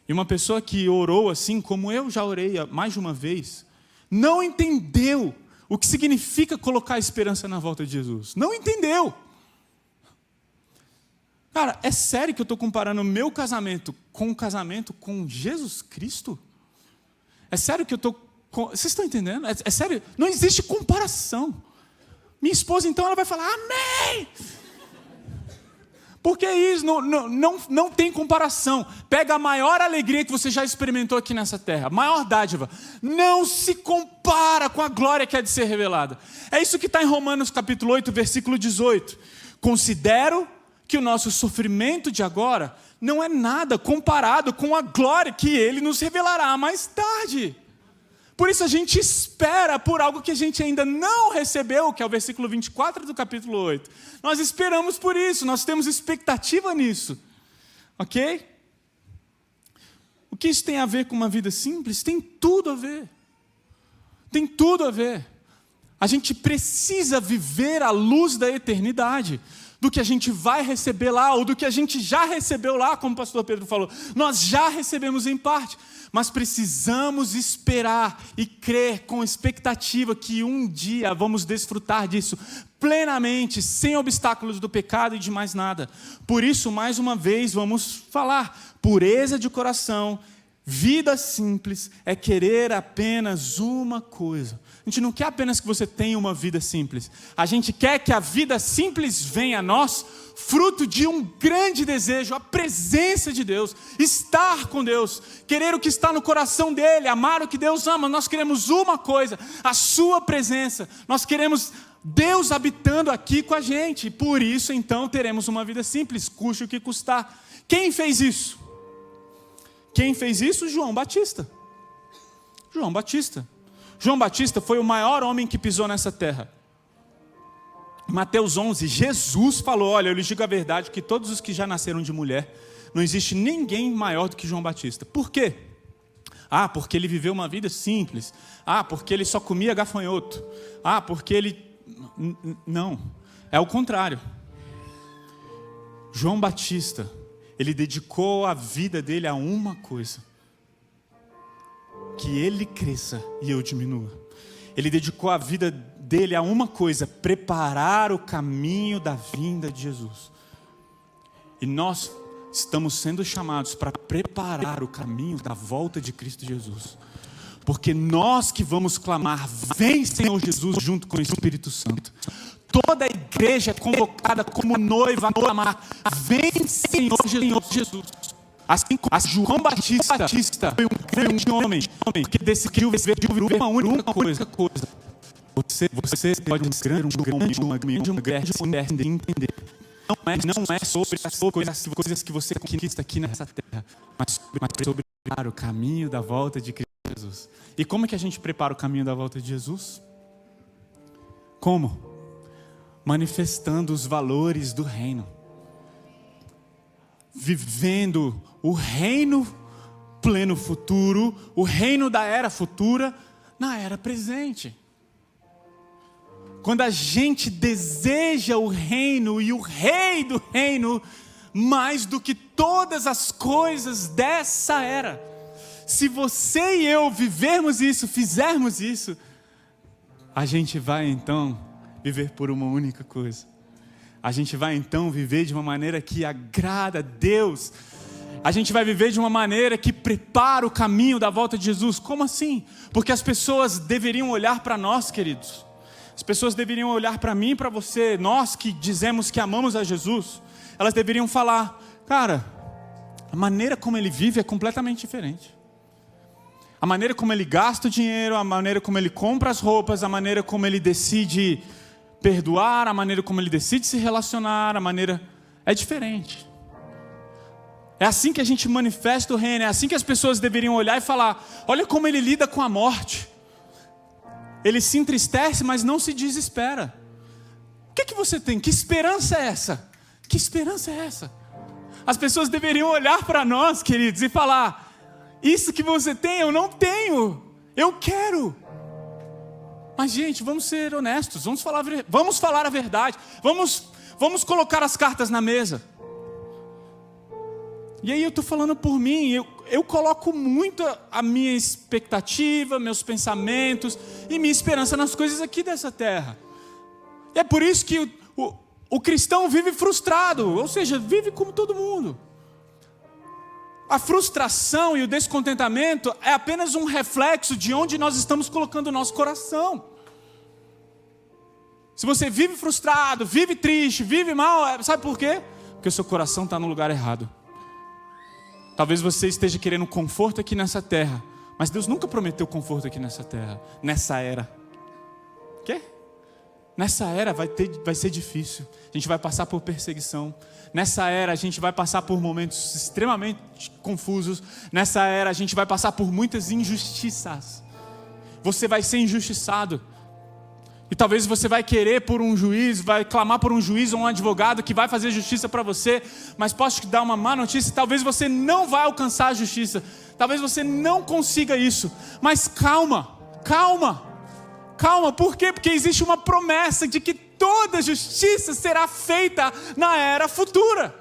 e uma pessoa que orou assim, como eu já orei mais de uma vez, não entendeu o que significa colocar esperança na volta de Jesus. Não entendeu. Cara, é sério que eu estou comparando o meu casamento com o casamento com Jesus Cristo? É sério que eu estou... Vocês estão entendendo? É sério? Não existe comparação. Minha esposa, então, ela vai falar, amém! Porque isso não tem comparação. Pega a maior alegria que você já experimentou aqui nessa terra, a maior dádiva. Não se compara com a glória que há de ser revelada. É isso que está em Romanos capítulo 8, versículo 18. Considero que o nosso sofrimento de agora não é nada comparado com a glória que Ele nos revelará mais tarde. Por isso a gente espera por algo que a gente ainda não recebeu, que é o versículo 24 do capítulo 8. Nós esperamos por isso, nós temos expectativa nisso. Ok? O que isso tem a ver com uma vida simples? Tem tudo a ver. Tem tudo a ver. A gente precisa viver à luz da eternidade, do que a gente vai receber lá, ou do que a gente já recebeu lá, como o pastor Pedro falou. Nós já recebemos em parte, mas precisamos esperar e crer com expectativa que um dia vamos desfrutar disso plenamente, sem obstáculos do pecado e de mais nada. Por isso, mais uma vez, vamos falar: pureza de coração, vida simples, é querer apenas uma coisa. A gente não quer apenas que você tenha uma vida simples. A gente quer que a vida simples venha a nós, fruto de um grande desejo, a presença de Deus, estar com Deus, querer o que está no coração dEle, amar o que Deus ama. Nós queremos uma coisa, a sua presença. Nós queremos Deus habitando aqui com a gente. Por isso, então, teremos uma vida simples, custe o que custar. Quem fez isso? Quem fez isso? João Batista. João Batista. João Batista foi o maior homem que pisou nessa terra. Mateus 11, Jesus falou: olha, eu lhes digo a verdade, que todos os que já nasceram de mulher, não existe ninguém maior do que João Batista. Por quê? Ah, porque ele viveu uma vida simples. Ah, porque ele só comia gafanhoto. Ah, porque ele... Não, é o contrário. João Batista, ele dedicou a vida dele a uma coisa: que ele cresça e eu diminua. Ele dedicou a vida dele a uma coisa: preparar o caminho da vinda de Jesus. E nós estamos sendo chamados para preparar o caminho da volta de Cristo Jesus. Porque nós que vamos clamar: vem, Senhor Jesus, junto com o Espírito Santo. Toda a igreja é convocada como noiva a clamar: vem, Senhor Jesus. Assim como João Batista foi um grande homem que decidiu viver uma única coisa. Você pode ser uma grande mulher se entender. Não é sobre as coisas que você conquista aqui nessa terra, mas sobre o caminho da volta de Cristo Jesus. E como é que a gente prepara o caminho da volta de Jesus? Como? Manifestando os valores do reino. Vivendo o reino pleno futuro, o reino da era futura, na era presente. Quando a gente deseja o reino e o rei do reino, mais do que todas as coisas dessa era, se você e eu vivermos isso, fizermos isso, a gente vai então viver por uma única coisa. A gente vai então viver de uma maneira que agrada a Deus. A gente vai viver de uma maneira que prepara o caminho da volta de Jesus. Como assim? Porque as pessoas deveriam olhar para nós, queridos. As pessoas deveriam olhar para mim e para você. Nós que dizemos que amamos a Jesus, elas deveriam falar: cara, a maneira como ele vive é completamente diferente. A maneira como ele gasta o dinheiro, a maneira como ele compra as roupas, a maneira como ele decide perdoar, a maneira como ele decide se relacionar, a maneira... é diferente. É assim que a gente manifesta o reino, é assim que as pessoas deveriam olhar e falar: olha como ele lida com a morte. Ele se entristece, mas não se desespera. O que você tem? Que esperança é essa? Que esperança é essa? As pessoas deveriam olhar para nós, queridos, e falar: isso que você tem, eu não tenho. Eu quero. Mas, gente, vamos ser honestos, vamos falar a verdade, vamos colocar as cartas na mesa. E aí eu estou falando por mim, eu coloco muito a minha expectativa, meus pensamentos e minha esperança nas coisas aqui dessa terra. E é por isso que o cristão vive frustrado, ou seja, vive como todo mundo. A frustração e o descontentamento é apenas um reflexo de onde nós estamos colocando o nosso coração. Se você vive frustrado, vive triste, vive mal, sabe por quê? Porque o seu coração está no lugar errado. Talvez você esteja querendo conforto aqui nessa terra, mas Deus nunca prometeu conforto aqui nessa terra, nessa era. Quê? Nessa era vai ser difícil. A gente vai passar por perseguição. Nessa era a gente vai passar por momentos extremamente confusos. Nessa era a gente vai passar por muitas injustiças. Você vai ser injustiçado. E talvez você vai querer por um juiz, vai clamar por um juiz ou um advogado que vai fazer justiça para você. Mas posso te dar uma má notícia: talvez você não vai alcançar a justiça. Talvez você não consiga isso. Mas calma, calma. Calma, por quê? Porque existe uma promessa de que toda justiça será feita na era futura.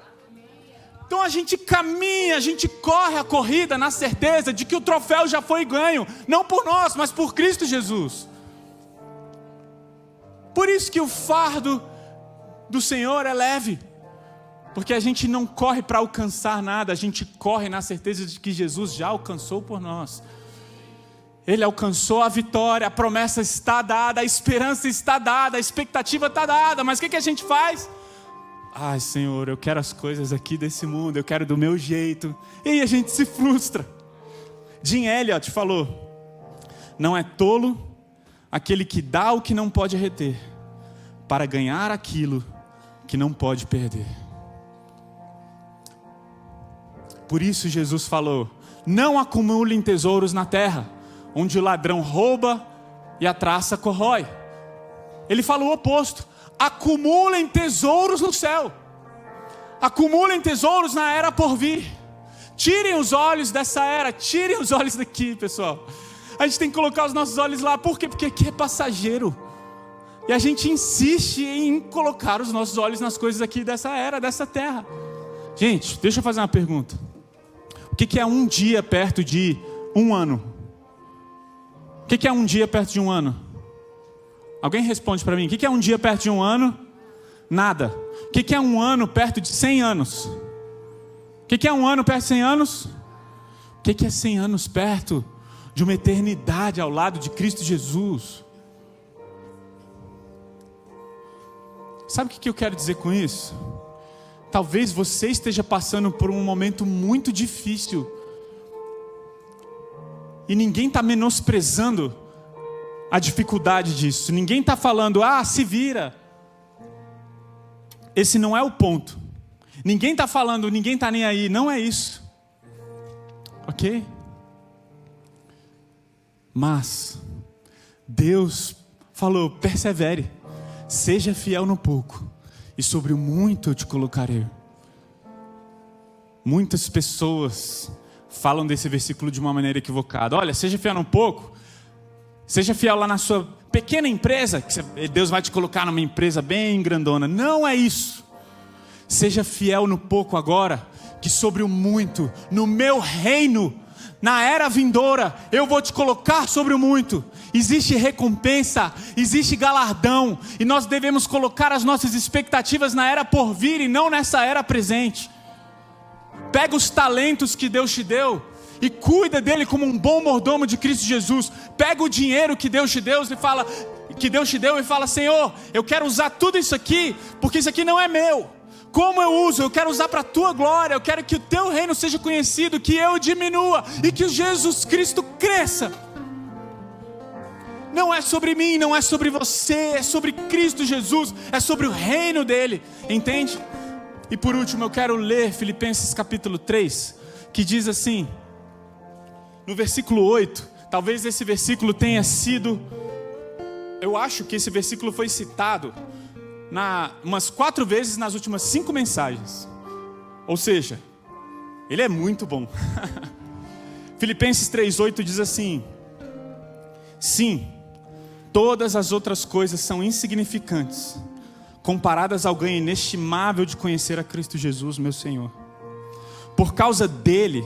Então a gente caminha, a gente corre a corrida na certeza de que o troféu já foi ganho, não por nós, mas por Cristo Jesus. Por isso que o fardo do Senhor é leve, porque a gente não corre para alcançar nada, a gente corre na certeza de que Jesus já alcançou por nós. Ele alcançou a vitória, a promessa está dada, a esperança está dada, a expectativa está dada, mas o que a gente faz? Ai, Senhor, eu quero as coisas aqui desse mundo, eu quero do meu jeito. E aí a gente se frustra. Jim Elliot falou: não é tolo aquele que dá o que não pode reter, para ganhar aquilo que não pode perder. Por isso Jesus falou: não acumulem tesouros na terra, onde o ladrão rouba e a traça corrói. Ele falou o oposto: acumulem tesouros no céu, acumulem tesouros na era por vir. Tirem os olhos dessa era, tirem os olhos daqui, pessoal. A gente tem que colocar os nossos olhos lá. Por quê? Porque aqui é passageiro. E a gente insiste em colocar os nossos olhos nas coisas aqui dessa era, dessa terra. Gente, deixa eu fazer uma pergunta. O que é um dia perto de um ano? O que é um dia perto de um ano? Alguém responde para mim. O que é um dia perto de um ano? Nada. O que é um ano perto de 100 anos? O que é um ano perto de 100 anos? O que é 100 anos perto de uma eternidade ao lado de Cristo Jesus? Sabe o que eu quero dizer com isso? Talvez você esteja passando por um momento muito difícil e ninguém está menosprezando a dificuldade disso. Ninguém está falando: se vira. Esse não é o ponto. Ninguém está falando, ninguém está nem aí. Não é isso. Ok? Mas Deus falou: persevere, seja fiel no pouco, e sobre o muito eu te colocarei. Muitas pessoas falam desse versículo de uma maneira equivocada. Olha, seja fiel no pouco, seja fiel lá na sua pequena empresa, que Deus vai te colocar numa empresa bem grandona. Não é isso. Seja fiel no pouco agora, que sobre o muito, no meu reino, na era vindoura, eu vou te colocar sobre o muito. Existe recompensa, existe galardão, e nós devemos colocar as nossas expectativas na era por vir e não nessa era presente. Pega os talentos que Deus te deu e cuida dele como um bom mordomo de Cristo Jesus. Pega o dinheiro que Deus te deu e fala: Senhor, eu quero usar tudo isso aqui, porque isso aqui não é meu. Como eu uso? Eu quero usar para a tua glória. Eu quero que o teu reino seja conhecido, que eu diminua e que Jesus Cristo cresça. Não é sobre mim, não é sobre você, é sobre Cristo Jesus, é sobre o reino dele, entende? E por último eu quero ler Filipenses capítulo 3, que diz assim, no versículo 8, talvez esse versículo tenha sido, eu acho que esse versículo foi citado umas 4 vezes nas últimas 5 mensagens. Ou seja, ele é muito bom. Filipenses 3:8 diz assim: sim, todas as outras coisas são insignificantes comparadas ao ganho inestimável de conhecer a Cristo Jesus, meu Senhor. Por causa dele,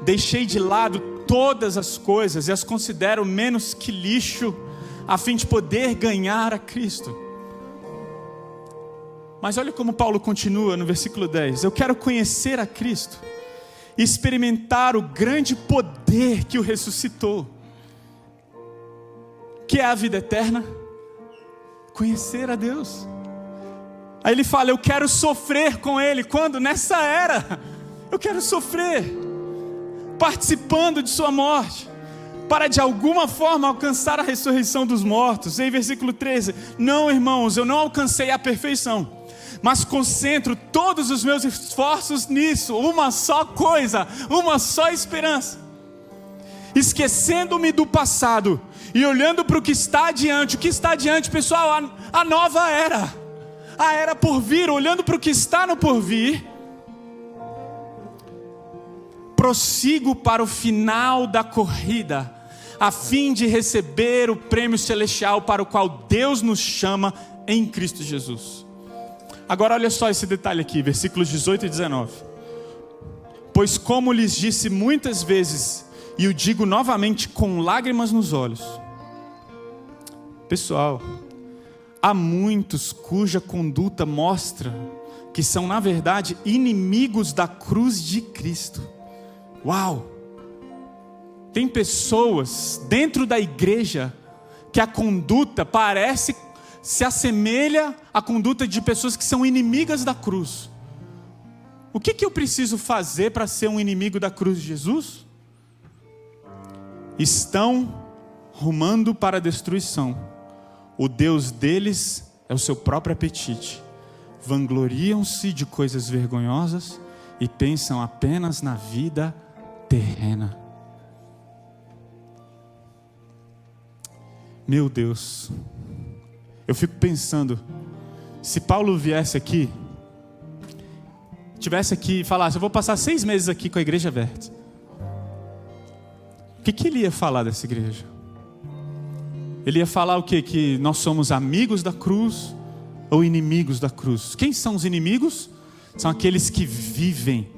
deixei de lado todas as coisas e as considero menos que lixo, a fim de poder ganhar a Cristo. Mas olha como Paulo continua no versículo 10. Eu quero conhecer a Cristo e experimentar o grande poder que o ressuscitou. Que é a vida eterna? Conhecer a Deus. Aí ele fala: eu quero sofrer com ele. Quando? Nessa era. Eu quero sofrer, participando de sua morte, para de alguma forma alcançar a ressurreição dos mortos. E aí versículo 13: não, irmãos, eu não alcancei a perfeição, mas concentro todos os meus esforços nisso, uma só coisa, uma só esperança. Esquecendo-me do passado e olhando para o que está adiante. O que está adiante, pessoal? A nova era, a era por vir. Olhando para o que está no porvir, prossigo para o final da corrida, a fim de receber o prêmio celestial para o qual Deus nos chama em Cristo Jesus. Agora olha só esse detalhe aqui, versículos 18 e 19. Pois como lhes disse muitas vezes, e o digo novamente com lágrimas nos olhos. Pessoal, há muitos cuja conduta mostra que são na verdade inimigos da cruz de Cristo. Uau! Tem pessoas dentro da igreja que a conduta se assemelha à conduta de pessoas que são inimigas da cruz. O que eu preciso fazer para ser um inimigo da cruz de Jesus? Estão rumando para a destruição. O Deus deles é o seu próprio apetite. Vangloriam-se de coisas vergonhosas e pensam apenas na vida terrena. Meu Deus, eu fico pensando, se Paulo viesse aqui, tivesse aqui e falasse, eu vou passar 6 meses aqui com a Igreja Verte. O que ele ia falar dessa igreja? Ele ia falar o quê? Que nós somos amigos da cruz ou inimigos da cruz? Quem são os inimigos? São aqueles que vivem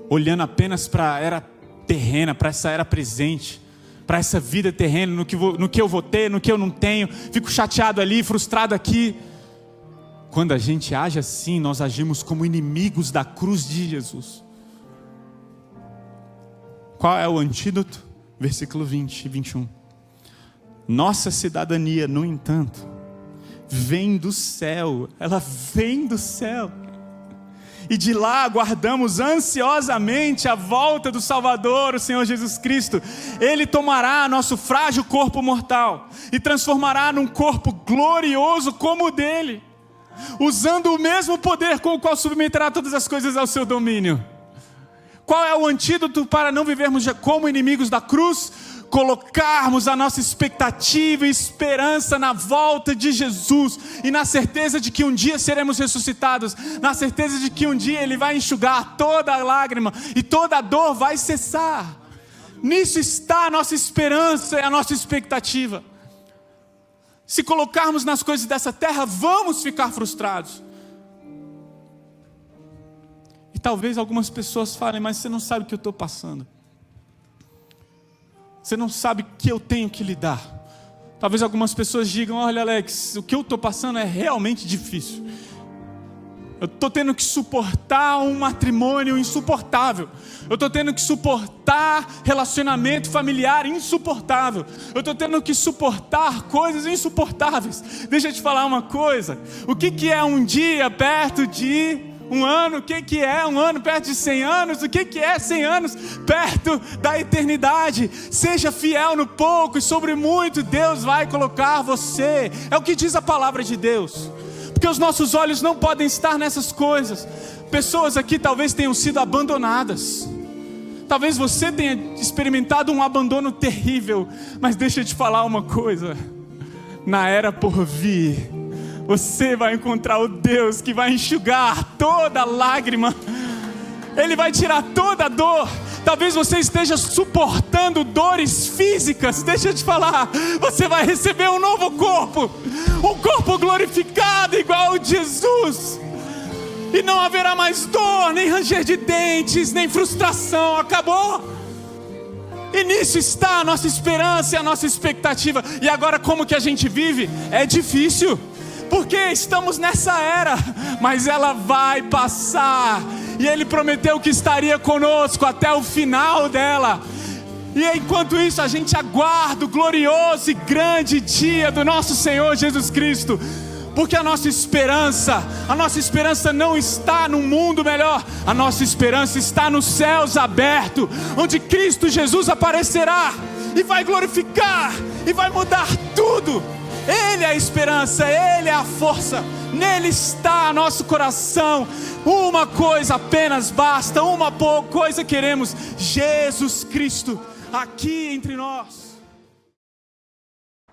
olhando apenas para a era terrena, para essa era presente, para essa vida terrena, no que eu vou ter, no que eu não tenho. Fico chateado ali, frustrado aqui. Quando a gente age assim, nós agimos como inimigos da cruz de Jesus. Qual é o antídoto? Versículo 20 e 21. Nossa cidadania, no entanto, vem do céu. Ela vem do céu. E de lá aguardamos ansiosamente a volta do Salvador, o Senhor Jesus Cristo. Ele tomará nosso frágil corpo mortal e transformará num corpo glorioso como o dele, usando o mesmo poder com o qual submeterá todas as coisas ao seu domínio. Qual é o antídoto para não vivermos como inimigos da cruz? Colocarmos a nossa expectativa e esperança na volta de Jesus e na certeza de que um dia seremos ressuscitados, na certeza de que um dia Ele vai enxugar toda a lágrima e toda a dor vai cessar. Nisso está a nossa esperança e a nossa expectativa. Se colocarmos nas coisas dessa terra, vamos ficar frustrados. E talvez algumas pessoas falem, mas você não sabe o que eu estou passando. Você não sabe que eu tenho que lidar. Talvez algumas pessoas digam, olha Alex, o que eu estou passando é realmente difícil. Eu estou tendo que suportar um matrimônio insuportável. Eu estou tendo que suportar relacionamento familiar insuportável. Eu estou tendo que suportar coisas insuportáveis. Deixa eu te falar uma coisa. O que é um dia perto de um ano? O que é um ano perto de 100 anos? O que é 100 anos perto da eternidade? Seja fiel no pouco e sobre muito Deus vai colocar você. É o que diz a palavra de Deus. Porque os nossos olhos não podem estar nessas coisas. Pessoas aqui talvez tenham sido abandonadas. Talvez você tenha experimentado um abandono terrível. Mas deixa eu te falar uma coisa. Na era por vir, você vai encontrar o Deus que vai enxugar toda lágrima. Ele vai tirar toda a dor. Talvez você esteja suportando dores físicas. Deixa eu te falar, você vai receber um novo corpo. Um corpo glorificado igual ao de Jesus. E não haverá mais dor, nem ranger de dentes, nem frustração. Acabou. E nisso está a nossa esperança e a nossa expectativa. E agora como que a gente vive? É difícil. Porque estamos nessa era, mas ela vai passar. E Ele prometeu que estaria conosco até o final dela. E enquanto isso a gente aguarda o glorioso e grande dia do nosso Senhor Jesus Cristo. Porque a nossa esperança não está num mundo melhor. A nossa esperança está nos céus abertos, onde Cristo Jesus aparecerá e vai glorificar e vai mudar tudo. Ele é a esperança, Ele é a força, nele está nosso coração. Uma coisa apenas basta, uma coisa queremos: Jesus Cristo aqui entre nós.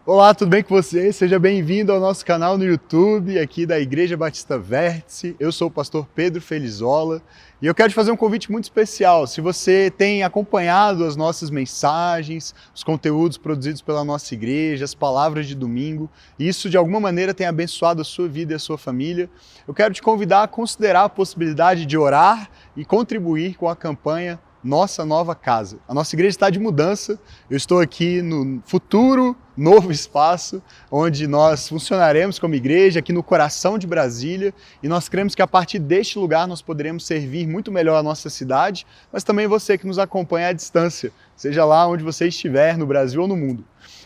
Olá, tudo bem com você? Seja bem-vindo ao nosso canal no YouTube, aqui da Igreja Batista Vértice. Eu sou o pastor Pedro Felizola e eu quero te fazer um convite muito especial. Se você tem acompanhado as nossas mensagens, os conteúdos produzidos pela nossa igreja, as palavras de domingo, e isso de alguma maneira tem abençoado a sua vida e a sua família, eu quero te convidar a considerar a possibilidade de orar e contribuir com a campanha Nossa Nova Casa. A nossa igreja está de mudança, eu estou aqui no futuro novo espaço, onde nós funcionaremos como igreja, aqui no coração de Brasília, e nós cremos que a partir deste lugar nós poderemos servir muito melhor a nossa cidade, mas também você que nos acompanha à distância, seja lá onde você estiver, no Brasil ou no mundo.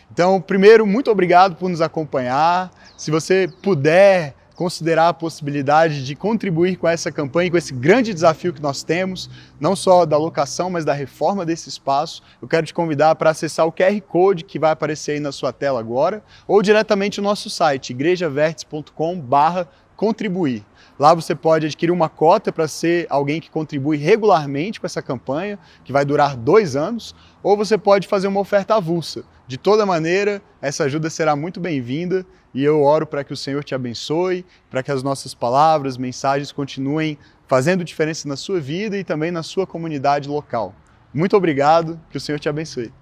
Então, primeiro, muito obrigado por nos acompanhar. Se você puder considerar a possibilidade de contribuir com essa campanha, com esse grande desafio que nós temos, não só da locação, mas da reforma desse espaço, eu quero te convidar para acessar o QR Code que vai aparecer aí na sua tela agora, ou diretamente o nosso site, igrejavertice.com/contribuir. Lá você pode adquirir uma cota para ser alguém que contribui regularmente com essa campanha, que vai durar 2 anos, ou você pode fazer uma oferta avulsa. De toda maneira, essa ajuda será muito bem-vinda e eu oro para que o Senhor te abençoe, para que as nossas palavras, mensagens continuem fazendo diferença na sua vida e também na sua comunidade local. Muito obrigado, que o Senhor te abençoe.